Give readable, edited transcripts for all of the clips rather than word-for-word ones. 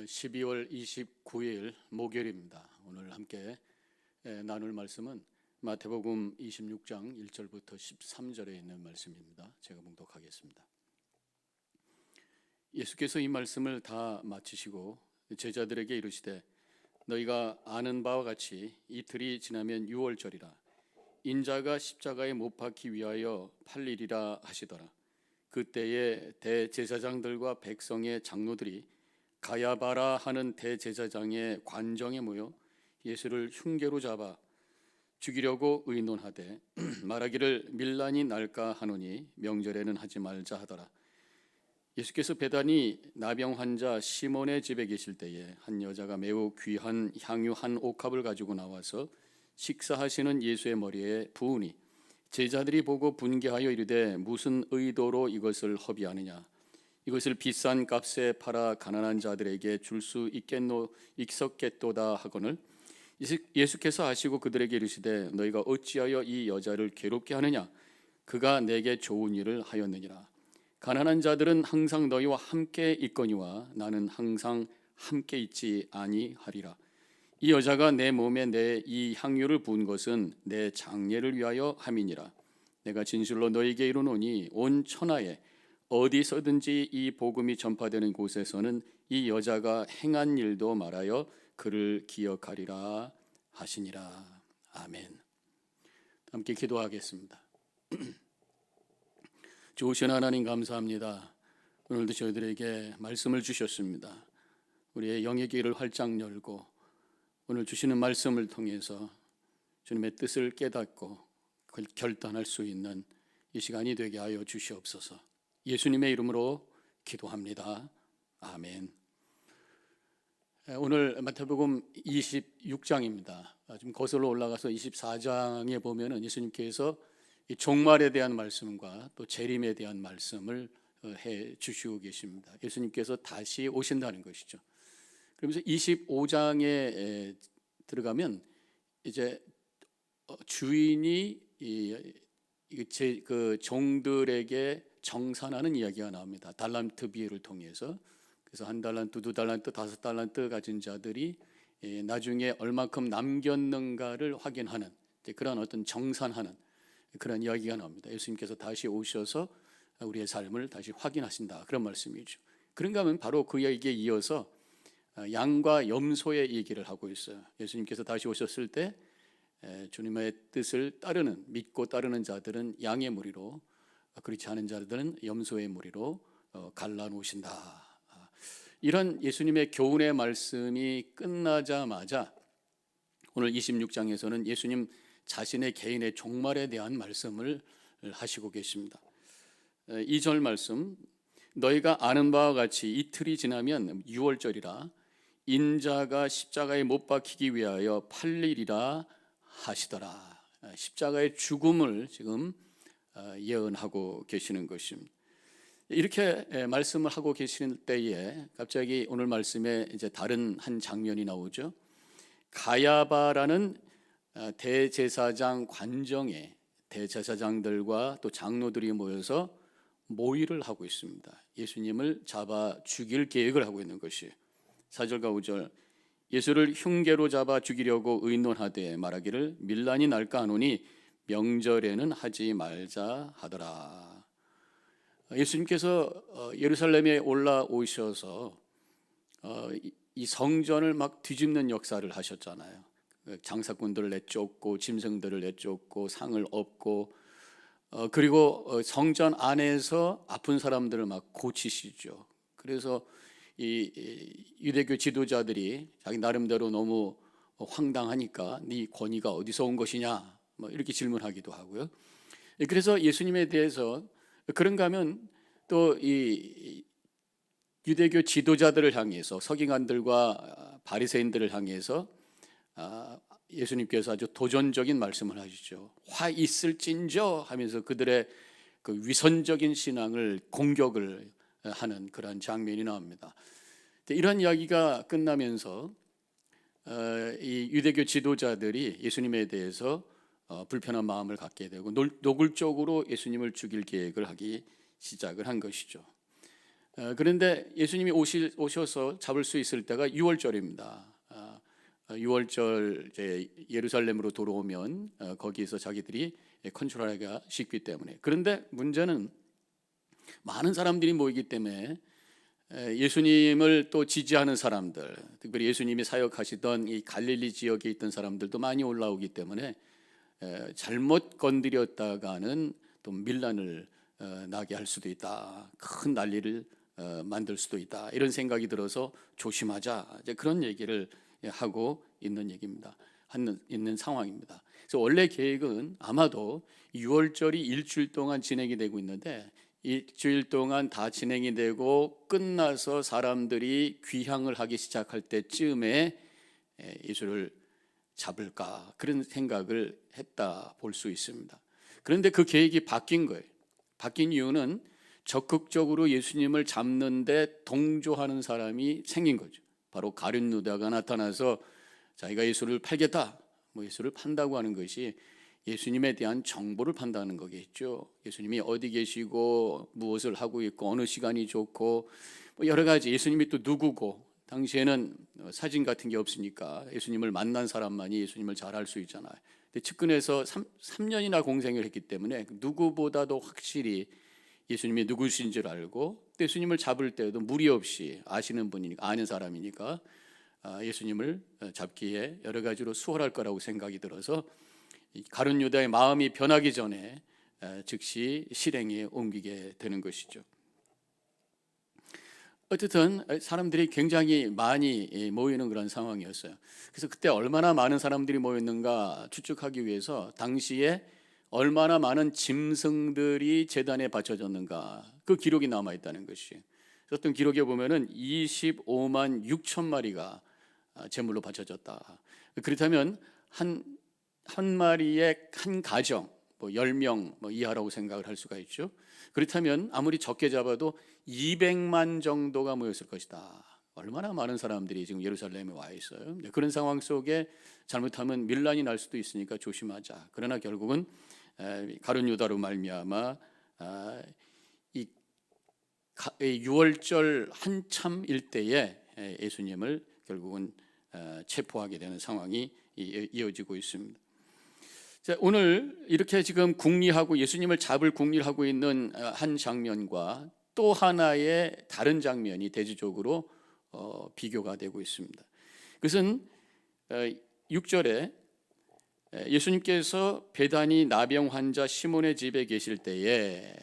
12월 29일 목요일입니다. 오늘 함께 나눌 말씀은 마태복음 26장 1절부터 13절에 있는 말씀입니다. 제가 봉독하겠습니다. 예수께서 이 말씀을 다 마치시고 제자들에게 이르시되 너희가 아는 바와 같이 이틀이 지나면 유월절이라 인자가 십자가에 못 박기 위하여 팔리리라 하시더라. 그때에 대제사장들과 백성의 장로들이 가야바라 하는 대제사장의 관정에 모여 예수를 흉계로 잡아 죽이려고 의논하되 말하기를 밀란이 날까 하노니 명절에는 하지 말자 하더라. 예수께서 베다니 나병 환자 시몬의 집에 계실 때에 한 여자가 매우 귀한 향유 한 옥합을 가지고 나와서 식사하시는 예수의 머리에 부으니 제자들이 보고 분개하여 이르되 무슨 의도로 이것을 허비하느냐, 이것을 비싼 값에 팔아 가난한 자들에게 줄 수 있었겠도다 하거늘 예수께서 아시고 그들에게 이르시되 너희가 어찌하여 이 여자를 괴롭게 하느냐, 그가 내게 좋은 일을 하였느니라. 가난한 자들은 항상 너희와 함께 있거니와 나는 항상 함께 있지 아니하리라. 이 여자가 내 몸에 내 이 향유를 부은 것은 내 장례를 위하여 함이니라. 내가 진실로 너희에게 이르노니 온 천하에 어디서든지 이 복음이 전파되는 곳에서는 이 여자가 행한 일도 말하여 그를 기억하리라 하시니라. 아멘. 함께 기도하겠습니다. 좋으신 하나님 감사합니다. 오늘도 저희들에게 말씀을 주셨습니다. 우리의 영의 길을 활짝 열고 오늘 주시는 말씀을 통해서 주님의 뜻을 깨닫고 결단할 수 있는 이 시간이 되게 하여 주시옵소서. 예수님의 이름으로 기도합니다. 아멘. 오늘 마태복음 26장입니다. 좀 거슬러 올라가서 24장에 보면은 예수님께서 이 종말에 대한 말씀과 또 재림에 대한 말씀을 해 주시고 계십니다. 예수님께서 다시 오신다는 것이죠. 그러면서 25장에 들어가면 이제 주인이 그 종들에게 정산하는 이야기가 나옵니다. 달란트 비유를 통해서. 그래서 한 달란트, 두 달란트, 다섯 달란트 가진 자들이 나중에 얼마큼 남겼는가를 확인하는 그런 어떤 정산하는 그런 이야기가 나옵니다. 예수님께서 다시 오셔서 우리의 삶을 다시 확인하신다, 그런 말씀이죠. 그런가 하면 바로 그 이야기에 이어서 양과 염소의 얘기를 하고 있어요. 예수님께서 다시 오셨을 때 주님의 뜻을 따르는, 믿고 따르는 자들은 양의 무리로, 그렇지 않은 자들은 염소의 무리로 갈라놓으신다. 이런 예수님의 교훈의 말씀이 끝나자마자 오늘 26장에서는 예수님 자신의 개인의 종말에 대한 말씀을 하시고 계십니다. 2절 말씀, 너희가 아는 바와 같이 이틀이 지나면 유월절이라 인자가 십자가에 못 박히기 위하여 팔리리라 하시더라. 십자가의 죽음을 지금 예언하고 계시는 것입니다. 이렇게 말씀을 하고 계시는 때에 갑자기 오늘 말씀에 이제 다른 한 장면이 나오죠. 가야바라는 대제사장 관정에 대제사장들과 또 장로들이 모여서 모의를 하고 있습니다. 예수님을 잡아 죽일 계획을 하고 있는 것이 4절과 5절, 예수를 흉계로 잡아 죽이려고 의논하되 말하기를 밀란이 날까 하노니 명절에는 하지 말자 하더라. 예수님께서 예루살렘에 올라오셔서 이 성전을 막 뒤집는 역사를 하셨잖아요. 장사꾼들을 내쫓고 짐승들을 내쫓고 상을 엎고 그리고 성전 안에서 아픈 사람들을 막 고치시죠. 그래서 이 유대교 지도자들이 자기 나름대로 너무 황당하니까 네 권위가 어디서 온 것이냐 뭐 이렇게 질문하기도 하고요. 그래서 예수님에 대해서 그런가 하면 또 이 유대교 지도자들을 향해서 서기관들과 바리새인들을 향해서 예수님께서 아주 도전적인 말씀을 하시죠. 화 있을진저 하면서 그들의 그 위선적인 신앙을 공격을 하는 그런 장면이 나옵니다. 이런 이야기가 끝나면서 이 유대교 지도자들이 예수님에 대해서 불편한 마음을 갖게 되고 노골적으로 예수님을 죽일 계획을 하기 시작을 한 것이죠. 그런데 예수님이 오셔서 잡을 수 있을 때가 6월절입니다. 6월절 이제 예루살렘으로 돌아오면 거기에서 자기들이 컨트롤하기가 쉽기 때문에. 그런데 문제는 많은 사람들이 모이기 때문에 예수님을 또 지지하는 사람들, 특별히 예수님이 사역하시던 이 갈릴리 지역에 있던 사람들도 많이 올라오기 때문에 잘못 건드렸다가는 또 밀란을 나게 할 수도 있다, 큰 난리를 만들 수도 있다, 이런 생각이 들어서 조심하자, 이제 그런 얘기를 하고 있는 얘기입니다. 있는 상황입니다. 그래서 원래 계획은 아마도 6월절이 일주일 동안 진행이 되고 있는데, 일주일 동안 다 진행이 되고 끝나서 사람들이 귀향을 하기 시작할 때쯤에 예수를 잡을까, 그런 생각을 했다 볼 수 있습니다. 그런데 그 계획이 바뀐 거예요. 바뀐 이유는 적극적으로 예수님을 잡는데 동조하는 사람이 생긴 거죠. 바로 가룟 유다가 나타나서 자기가 예수를 팔겠다, 예수를 판다고 하는 것이 예수님에 대한 정보를 판다는 거겠죠. 예수님이 어디 계시고 무엇을 하고 있고 어느 시간이 좋고 여러 가지, 예수님이 또 누구고, 당시에는 사진 같은 게 없으니까 예수님을 만난 사람만이 예수님을 잘 알 수 있잖아요. 근데 측근에서 3년이나 공생을 했기 때문에 누구보다도 확실히 예수님이 누구신 줄 알고, 예수님을 잡을 때도 무리 없이 아시는 분이니까, 아는 사람이니까 예수님을 잡기에 여러 가지로 수월할 거라고 생각이 들어서 가룟 유다의 마음이 변하기 전에 즉시 실행에 옮기게 되는 것이죠. 어쨌든 사람들이 굉장히 많이 모이는 그런 상황이었어요. 그래서 그때 얼마나 많은 사람들이 모였는가 추측하기 위해서 당시에 얼마나 많은 짐승들이 제단에 바쳐졌는가, 그 기록이 남아 있다는 것이. 어떤 기록에 보면은 25만 6천 마리가 제물로 바쳐졌다. 그렇다면 한 마리의 한 가정, 10명 이하라고 생각을 할 수가 있죠. 그렇다면 아무리 적게 잡아도 200만 정도가 모였을 것이다. 얼마나 많은 사람들이 지금 예루살렘에 와 있어요. 그런 상황 속에 잘못하면 밀란이 날 수도 있으니까 조심하자. 그러나 결국은 가룟 유다로 말미암아 이 6월절 한참 일대에 예수님을 결국은 체포하게 되는 상황이 이어지고 있습니다. 자, 오늘 이렇게 지금 궁리하고 예수님을 잡을 궁리를 하고 있는 한 장면과 또 하나의 다른 장면이 대지적으로 비교가 되고 있습니다. 그것은 6절에 예수님께서 베다니 나병 환자 시몬의 집에 계실 때에,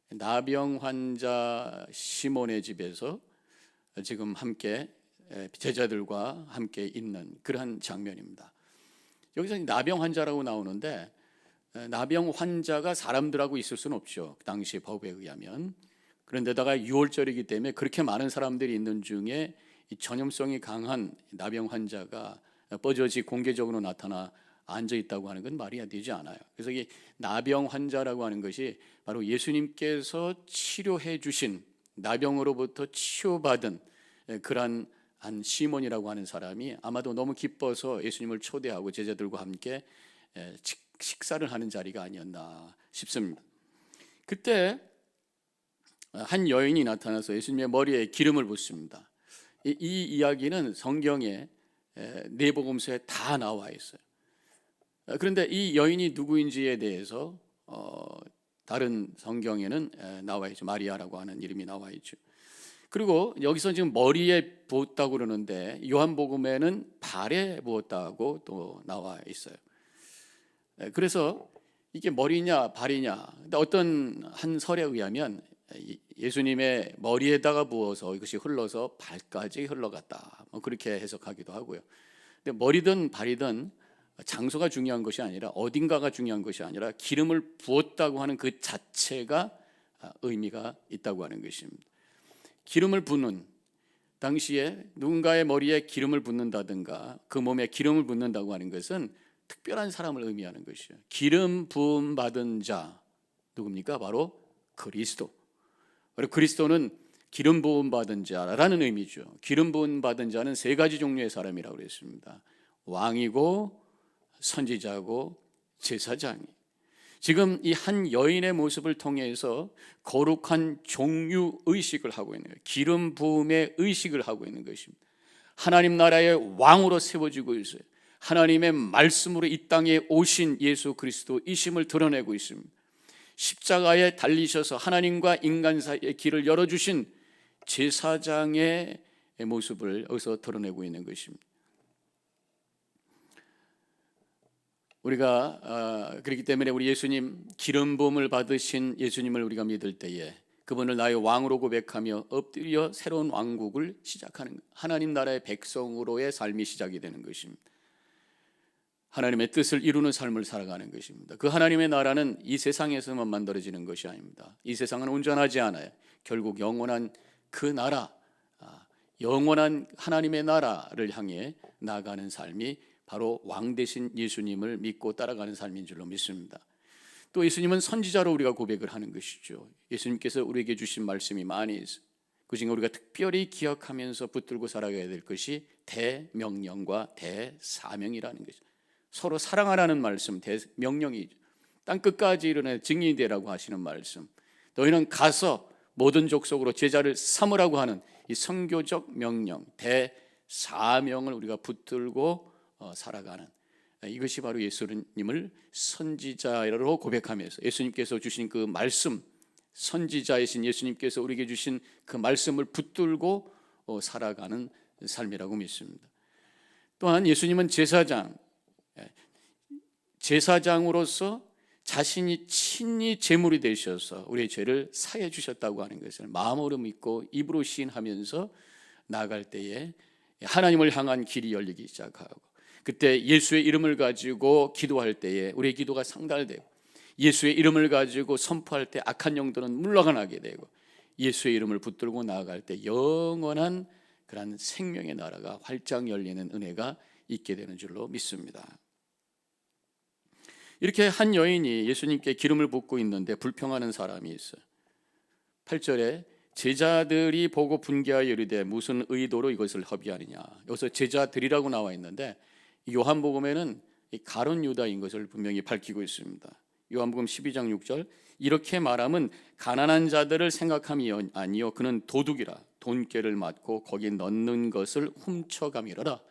나병 환자 시몬의 집에서 지금 함께 제자들과 함께 있는 그러한 장면입니다. 여기서 나병 환자라고 나오는데, 나병 환자가 사람들하고 있을 수는 없죠, 그 당시 법에 의하면. 그런데다가 6월절이기 때문에 그렇게 많은 사람들이 있는 중에 이 전염성이 강한 나병 환자가 뻗어지 공개적으로 나타나 앉아 있다고 하는 건 말이 되지 않아요. 그래서 이 나병 환자라고 하는 것이 바로 예수님께서 치료해 주신, 나병으로부터 치유받은 그러한 한 시몬이라고 하는 사람이 아마도 너무 기뻐서 예수님을 초대하고 제자들과 함께 식사를 하는 자리가 아니었나 싶습니다. 그때 한 여인이 나타나서 예수님의 머리에 기름을 붓습니다. 이 이야기는 성경에 내복음서에 다 나와 있어요. 그런데 이 여인이 누구인지에 대해서 다른 성경에는 나와 있죠. 마리아라고 하는 이름이 나와 있죠. 그리고 여기서 지금 머리에 부었다고 그러는데 요한복음에는 발에 부었다고 또 나와 있어요. 그래서 이게 머리냐 발이냐, 근데 어떤 한 설에 의하면 예수님의 머리에다가 부어서 이것이 흘러서 발까지 흘러갔다, 그렇게 해석하기도 하고요. 근데 머리든 발이든 장소가 중요한 것이 아니라, 어딘가가 중요한 것이 아니라 기름을 부었다고 하는 그 자체가 의미가 있다고 하는 것입니다. 기름을 붓는, 당시에 누군가의 머리에 기름을 붓는다든가 그 몸에 기름을 붓는다고 하는 것은 특별한 사람을 의미하는 것이에요. 기름 부음 받은 자 누굽니까? 바로 그리스도. 그리고 그리스도는 기름 부음 받은 자라는 의미죠. 기름 부음 받은 자는 세 가지 종류의 사람이라고 그랬습니다. 왕이고 선지자고 제사장이. 지금 이 한 여인의 모습을 통해서 거룩한 종유 의식을 하고 있는 거예요. 기름 부음의 의식을 하고 있는 것입니다. 하나님 나라의 왕으로 세워지고 있어요. 하나님의 말씀으로 이 땅에 오신 예수 그리스도이심을 드러내고 있습니다. 십자가에 달리셔서 하나님과 인간 사이의 길을 열어주신 제사장의 모습을 여기서 드러내고 있는 것입니다. 우리가 그렇기 때문에 우리 예수님, 기름 부음을 받으신 예수님을 우리가 믿을 때에 그분을 나의 왕으로 고백하며 엎드려 새로운 왕국을 시작하는, 하나님 나라의 백성으로의 삶이 시작이 되는 것입니다. 하나님의 뜻을 이루는 삶을 살아가는 것입니다. 그 하나님의 나라는 이 세상에서만 만들어지는 것이 아닙니다. 이 세상은 온전하지 않아요. 결국 영원한 그 나라, 영원한 하나님의 나라를 향해 나아가는 삶이 바로 왕 되신 예수님을 믿고 따라가는 삶인 줄로 믿습니다. 또 예수님은 선지자로 우리가 고백을 하는 것이죠. 예수님께서 우리에게 주신 말씀이 많이 있어요. 그중에 우리가 특별히 기억하면서 붙들고 살아가야 될 것이 대명령과 대사명이라는 것이죠. 서로 사랑하라는 말씀, 대명령이죠. 땅 끝까지 이르는 증인이 되라고 하시는 말씀, 너희는 가서 모든 족속으로 제자를 삼으라고 하는 이 선교적 명령, 대사명을 우리가 붙들고 살아가는, 이것이 바로 예수님을 선지자로 고백하면서 예수님께서 주신 그 말씀, 선지자이신 예수님께서 우리에게 주신 그 말씀을 붙들고 살아가는 삶이라고 믿습니다. 또한 예수님은 제사장으로서 자신이 친히 제물이 되셔서 우리의 죄를 사해 주셨다고 하는 것을 마음으로 믿고 입으로 시인하면서 나아갈 때에 하나님을 향한 길이 열리기 시작하고, 그때 예수의 이름을 가지고 기도할 때에 우리의 기도가 상달되고, 예수의 이름을 가지고 선포할 때 악한 영들은 물러가게 되고, 예수의 이름을 붙들고 나아갈 때 영원한 그런 생명의 나라가 활짝 열리는 은혜가 있게 되는 줄로 믿습니다. 이렇게 한 여인이 예수님께 기름을 붓고 있는데 불평하는 사람이 있어요. 8절에 제자들이 보고 분개하여 이르되 무슨 의도로 이것을 허비하느냐. 여기서 제자들이라고 나와 있는데 요한복음에는 가룟 유다인 것을 분명히 밝히고 있습니다. 요한복음 12장 6절, 이렇게 말함은 가난한 자들을 생각함이 아니요 그는 도둑이라 돈깨를 맞고 거기 넣는 것을 훔쳐감이라라.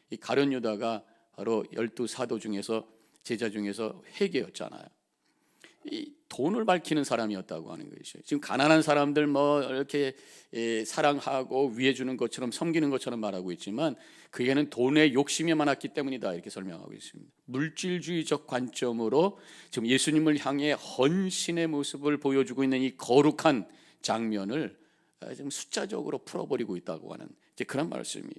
이 가룟 유다가 바로 12사도 중에서 제자 중에서 회개였잖아요. 이 돈을 밝히는 사람이었다고 하는 것이죠. 지금 가난한 사람들 뭐 이렇게 사랑하고 위해 주는 것처럼 섬기는 것처럼 말하고 있지만 그에게는 돈의 욕심이 많았기 때문이다, 이렇게 설명하고 있습니다. 물질주의적 관점으로 지금 예수님을 향해 헌신의 모습을 보여주고 있는 이 거룩한 장면을 지금 숫자적으로 풀어버리고 있다고 하는 이제 그런 말씀이.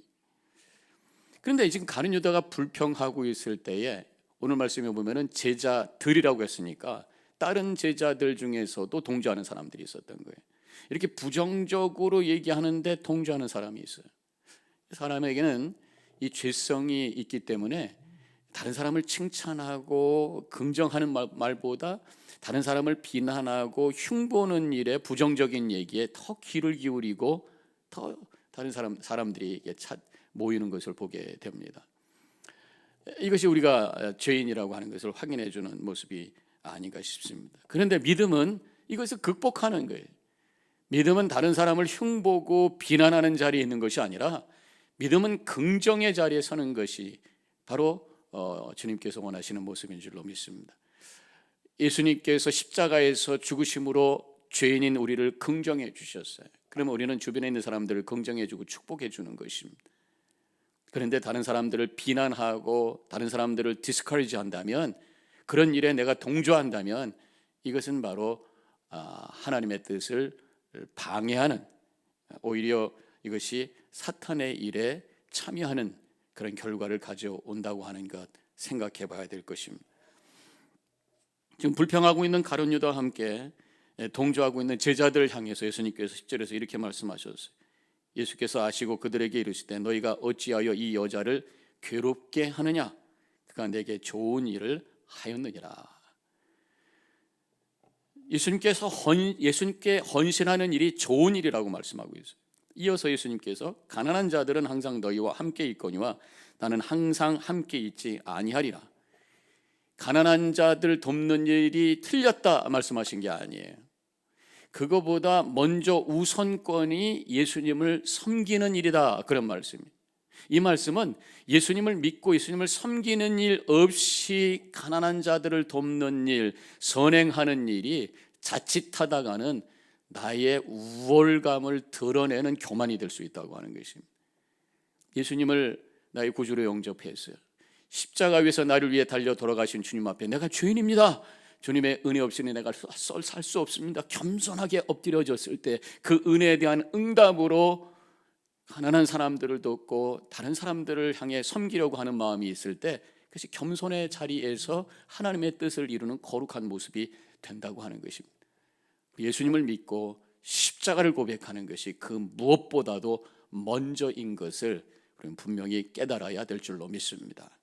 그런데 지금 가룟 유다가 불평하고 있을 때에 오늘 말씀에 보면은 제자들이라고 했으니까 다른 제자들 중에서도 동조하는 사람들이 있었던 거예요. 이렇게 부정적으로 얘기하는데 동조하는 사람이 있어요. 사람에게는 이 죄성이 있기 때문에 다른 사람을 칭찬하고 긍정하는 말보다 다른 사람을 비난하고 흉보는 일에, 부정적인 얘기에 더 귀를 기울이고 더 다른 사람들이 모이는 것을 보게 됩니다. 이것이 우리가 죄인이라고 하는 것을 확인해 주는 모습이 아닌가 싶습니다. 그런데 믿음은 이것을 극복하는 거예요. 믿음은 다른 사람을 흉보고 비난하는 자리에 있는 것이 아니라 믿음은 긍정의 자리에 서는 것이 바로 주님께서 원하시는 모습인 줄로 믿습니다. 예수님께서 십자가에서 죽으심으로 죄인인 우리를 긍정해 주셨어요. 그러면 우리는 주변에 있는 사람들을 긍정해 주고 축복해 주는 것입니다. 그런데 다른 사람들을 비난하고 다른 사람들을 디스커리지 한다면, 그런 일에 내가 동조한다면 이것은 바로 하나님의 뜻을 방해하는, 오히려 이것이 사탄의 일에 참여하는 그런 결과를 가져온다고 하는 것 생각해 봐야 될 것입니다. 지금 불평하고 있는 가룟 유다와 함께 동조하고 있는 제자들을 향해서 예수님께서 10절에서 이렇게 말씀하셨어요. 예수께서 아시고 그들에게 이르시되 너희가 어찌하여 이 여자를 괴롭게 하느냐, 그가 내게 좋은 일을 하였느니라. 예수님께 헌신하는 일이 좋은 일이라고 말씀하고 있어요. 이어서 예수님께서 가난한 자들은 항상 너희와 함께 있거니와 나는 항상 함께 있지 아니하리라. 가난한 자들 돕는 일이 틀렸다 말씀하신 게 아니에요. 그거보다 먼저 우선권이 예수님을 섬기는 일이다, 그런 말씀이에요. 이 말씀은 예수님을 믿고 예수님을 섬기는 일 없이 가난한 자들을 돕는 일, 선행하는 일이 자칫하다가는 나의 우월감을 드러내는 교만이 될 수 있다고 하는 것입니다. 예수님을 나의 구주로 영접했어요. 십자가 위에서 나를 위해 달려 돌아가신 주님 앞에 내가 죄인입니다, 주님의 은혜 없이는 내가 살 수 없습니다, 겸손하게 엎드려졌을 때 그 은혜에 대한 응답으로 가난한 사람들을 돕고 다른 사람들을 향해 섬기려고 하는 마음이 있을 때 그것이 겸손의 자리에서 하나님의 뜻을 이루는 거룩한 모습이 된다고 하는 것입니다. 예수님을 믿고 십자가를 고백하는 것이 그 무엇보다도 먼저인 것을 우리는 분명히 깨달아야 될 줄로 믿습니다.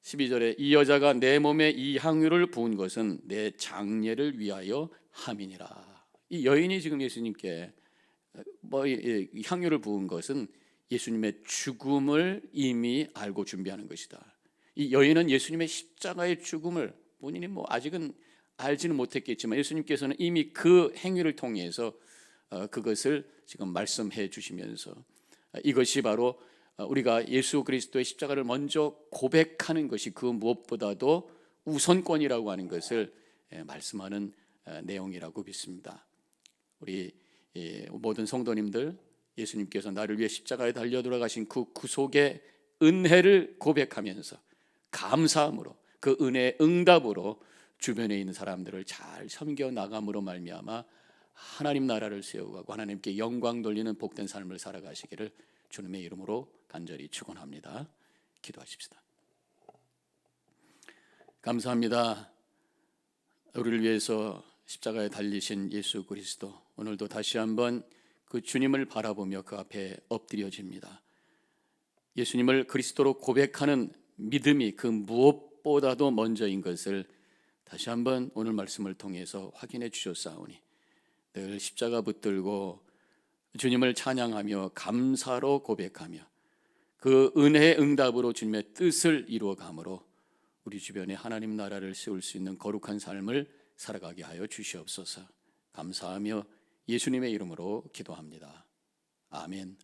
12절에 이 여자가 내 몸에 이 향유를 부은 것은 내 장례를 위하여 함이니라. 이 여인이 지금 예수님께 향유를 부은 것은 예수님의 죽음을 이미 알고 준비하는 것이다. 이 여인은 예수님의 십자가의 죽음을 본인이 아직은 알지는 못했겠지만 예수님께서는 이미 그 행위를 통해서 그것을 지금 말씀해 주시면서 이것이 바로 우리가 예수 그리스도의 십자가를 먼저 고백하는 것이 그 무엇보다도 우선권이라고 하는 것을 말씀하는 내용이라고 믿습니다. 우리 모든 성도님들, 예수님께서 나를 위해 십자가에 달려 돌아가신 그 구속의 은혜를 고백하면서 감사함으로 그 은혜의 응답으로 주변에 있는 사람들을 잘 섬겨 나감으로 말미암아 하나님 나라를 세우고 하나님께 영광 돌리는 복된 삶을 살아가시기를 주님의 이름으로 간절히 축원합니다. 기도하십시다. 감사합니다. 우리를 위해서 십자가에 달리신 예수 그리스도, 오늘도 다시 한번 그 주님을 바라보며 그 앞에 엎드려집니다. 예수님을 그리스도로 고백하는 믿음이 그 무엇보다도 먼저인 것을 다시 한번 오늘 말씀을 통해서 확인해 주셨사오니 늘 십자가 붙들고 주님을 찬양하며 감사로 고백하며 그 은혜의 응답으로 주님의 뜻을 이루어가므로 우리 주변에 하나님 나라를 세울 수 있는 거룩한 삶을 살아가게 하여 주시옵소서. 감사하며 예수님의 이름으로 기도합니다. 아멘.